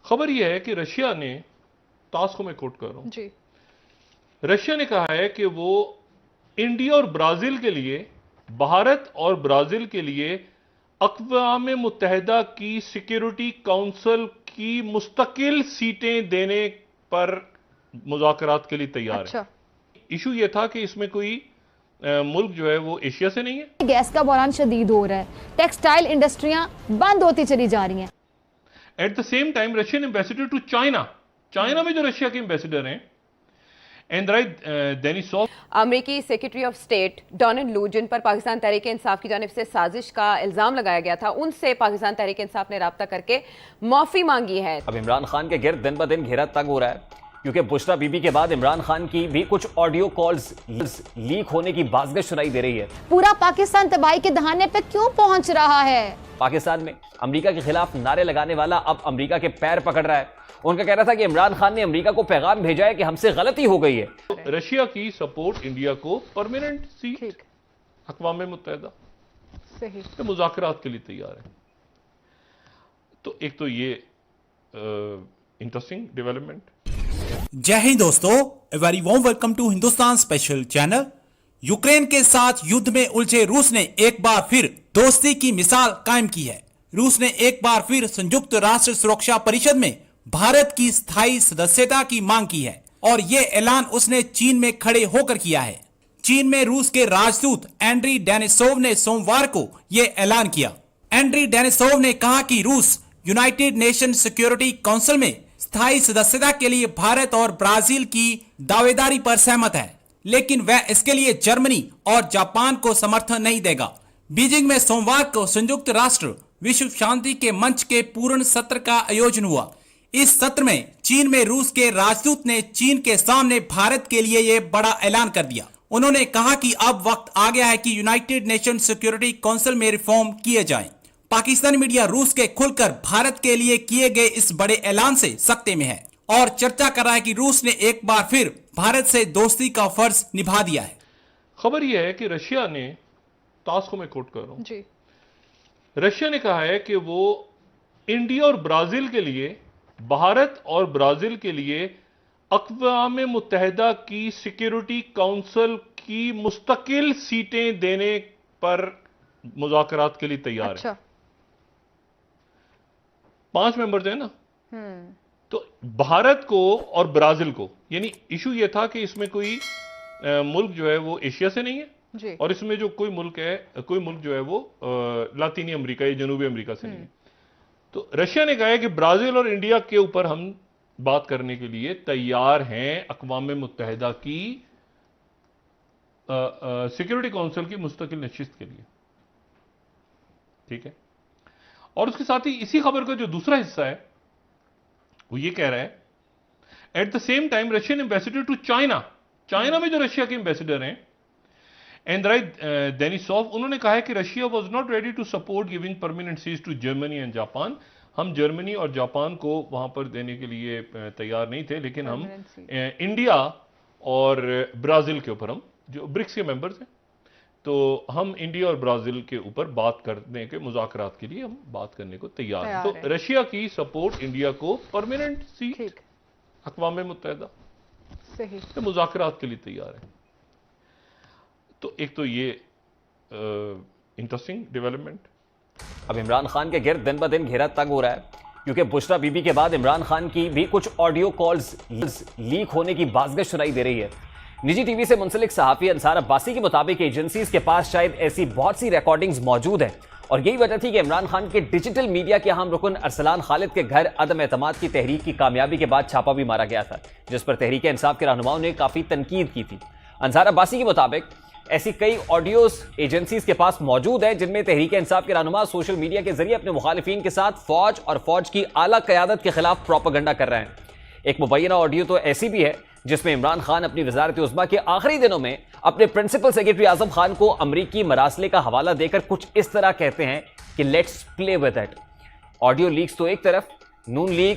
خبر یہ ہے کہ رشیا نے تاس کو میں کوٹ کر رہا ہوں جی رشیا نے کہا ہے کہ وہ انڈیا اور برازیل کے لیے بھارت اور برازیل کے لیے اقوام متحدہ کی سیکیورٹی کونسل کی مستقل سیٹیں دینے پر مذاکرات کے لیے تیار ہے. ایشو یہ تھا کہ اس میں کوئی ملک جو ہے وہ ایشیا سے نہیں ہے. گیس کا بحران شدید ہو رہا ہے, ٹیکسٹائل انڈسٹریاں بند ہوتی چلی جا رہی ہیں. At the same time Russian ambassador to China میں جو رشیا کے ایمبیسڈر ہیں امریکی secretary of state Donald Lu, جن پر پاکستان تحریک انصاف کی جانب سے سازش کا الزام لگایا گیا تھا, ان سے پاکستان تحریک انصاف نے رابطہ کر کے معافی مانگی ہے. اب عمران خان کے گرد دن بدن گھیرا تنگ ہو رہا ہے کیونکہ بشرا بی بی کے بعد عمران خان کی بھی کچھ آڈیو کالز لیک ہونے کی بازگشت سنائی دے رہی ہے. پورا پاکستان تباہی کے دہانے پہ کیوں پہنچ رہا ہے؟ پاکستان میں امریکہ کے خلاف نعرے لگانے والا اب امریکہ کے پیر پکڑ رہا ہے. ان کا کہنا تھا کہ عمران خان نے امریکہ کو پیغام بھیجا ہے کہ ہم سے غلطی ہو گئی ہے. رشیا کی سپورٹ انڈیا کو پرماننٹ سیٹ اقوام متحدہ صحیح مذاکرات کے لیے تیار ہے. تو ایک تو یہ انٹرسٹنگ ڈیولپمنٹ. جے ہند دوستو, very warm welcome to Hindustan special channel. Ukraine کے ساتھ یدھ میں الجھے روس نے ایک بار پھر دوستی کی مثال قائم کی ہے. روس نے ایک بار پھر سنجکت راشٹر سرکشا پریشد میں بھارت کی استھائی سدسیتا کی مانگ کی ہے, اور یہ اعلان اس نے چین میں کھڑے ہو کر کیا ہے. چین میں روس کے راجدوت اینڈری ڈینیسوو نے سوموار کو یہ اعلان کیا. اینڈری ڈینیسوو نے کہا کہ روس یونائٹڈ نیشن سیکیورٹی کونسل میں استھائی سدسیتا کے لیے بھارت اور برازیل کی دعویداری پر سہمت ہے, لیکن وہ اس کے لیے جرمنی اور جاپان کو سمرتھن نہیں دے گا. بیجنگ میں سوموار کو سنجکت راشٹر وشو شانتی کے منچ کے پورن ستر کا آیوجن ہوا. اس ستر میں چین میں روس کے راجدوت نے چین کے سامنے بھارت کے لیے یہ بڑا اعلان کر دیا. انہوں نے کہا کہ اب وقت آ گیا ہے کہ یونائٹڈ نیشن سیکیورٹی کونسل میں ریفارم کیے جائیں. پاکستانی میڈیا روس کے کھل کر بھارت کے لیے کیے گئے اس بڑے اعلان سے سکتے میں ہے اور چرچا کر رہا ہے کہ روس نے ایک بار پھر بھارت سے دوستی کا فرض نبھا دیا ہے. خبر یہ ہے کہ رشیا نے تاس کو میں کوٹ کر رہا ہوں رشیا نے کہا ہے کہ وہ انڈیا اور برازیل کے لیے بھارت اور برازیل کے لیے اقوام متحدہ کی سیکیورٹی کونسل کی مستقل سیٹیں دینے پر مذاکرات کے لیے تیار ہے. 5 ممبرز ہیں نا, تو بھارت کو اور برازیل کو, یعنی ایشو یہ تھا کہ اس میں کوئی ملک جو ہے وہ ایشیا سے نہیں ہے, اور اس میں جو کوئی ملک جو ہے وہ لاطینی امریکہ یا جنوبی امریکہ سے نہیں ہے. تو رشیا نے کہا ہے کہ برازیل اور انڈیا کے اوپر ہم بات کرنے کے لیے تیار ہیں اقوام متحدہ کی سیکیورٹی کونسل کی مستقل نشست کے لیے. ٹھیک ہے, اور اس کے ساتھ ہی اسی خبر کا جو دوسرا حصہ ہے وہ یہ کہہ رہا ہے at the same time Russian ambassador to China میں جو رشیا کے ایمبیسڈر ہیں اینڈری دینیسوف, انہوں نے کہا ہے کہ Russia was not ready to support giving permanent سیز ٹو جرمنی اینڈ جاپان. ہم جرمنی اور جاپان کو وہاں پر دینے کے لیے تیار نہیں تھے, لیکن ہم انڈیا اور برازیل کے اوپر, ہم جو برکس کے ممبرز ہیں, تو ہم انڈیا اور برازیل کے اوپر بات کرنے کے مذاکرات کے لیے ہم بات کرنے کو تیار ہیں. تو رشیا کی سپورٹ انڈیا کو پرماننٹ سیٹ اقوام متحدہ صحیح مذاکرات کے لیے تیار ہے. تو ایک تو یہ انٹرسٹنگ ڈیولپمنٹ. اب عمران خان کے گرد دن بدن گھیرا تنگ ہو رہا ہے کیونکہ بشرا بی بی کے بعد عمران خان کی بھی کچھ آڈیو کالز لیک ہونے کی بازگشت سنائی دے رہی ہے. نجی ٹی وی سے منسلک صحافی انصار عباسی کے مطابق ایجنسیز کے پاس شاید ایسی بہت سی ریکارڈنگز موجود ہیں, اور یہی وجہ تھی کہ عمران خان کے ڈیجیٹل میڈیا کے اہم رکن ارسلان خالد کے گھر عدم اعتماد کی تحریک کی کامیابی کے بعد چھاپا بھی مارا گیا تھا, جس پر تحریک انصاف کے رہنماؤں نے کافی تنقید کی تھی. انصار عباسی کے مطابق ایسی کئی آڈیوز ایجنسیز کے پاس موجود ہیں جن میں تحریک انصاف کے رہنما سوشل میڈیا کے ذریعے اپنے مخالفین کے ساتھ فوج اور فوج کی اعلیٰ قیادت کے خلاف پروپیگنڈا کر رہے ہیں. ایک مبینہ آڈیو تو ایسی بھی ہے جس میں عمران خان اپنی وزارت عظمیٰ کے آخری دنوں میں اپنے پرنسپل سیکرٹری اعظم خان کو امریکی مراسلے کا حوالہ دے کر کچھ اس طرح کہتے ہیں کہ let's play with it. Audio leaks تو ایک طرف, نون لیگ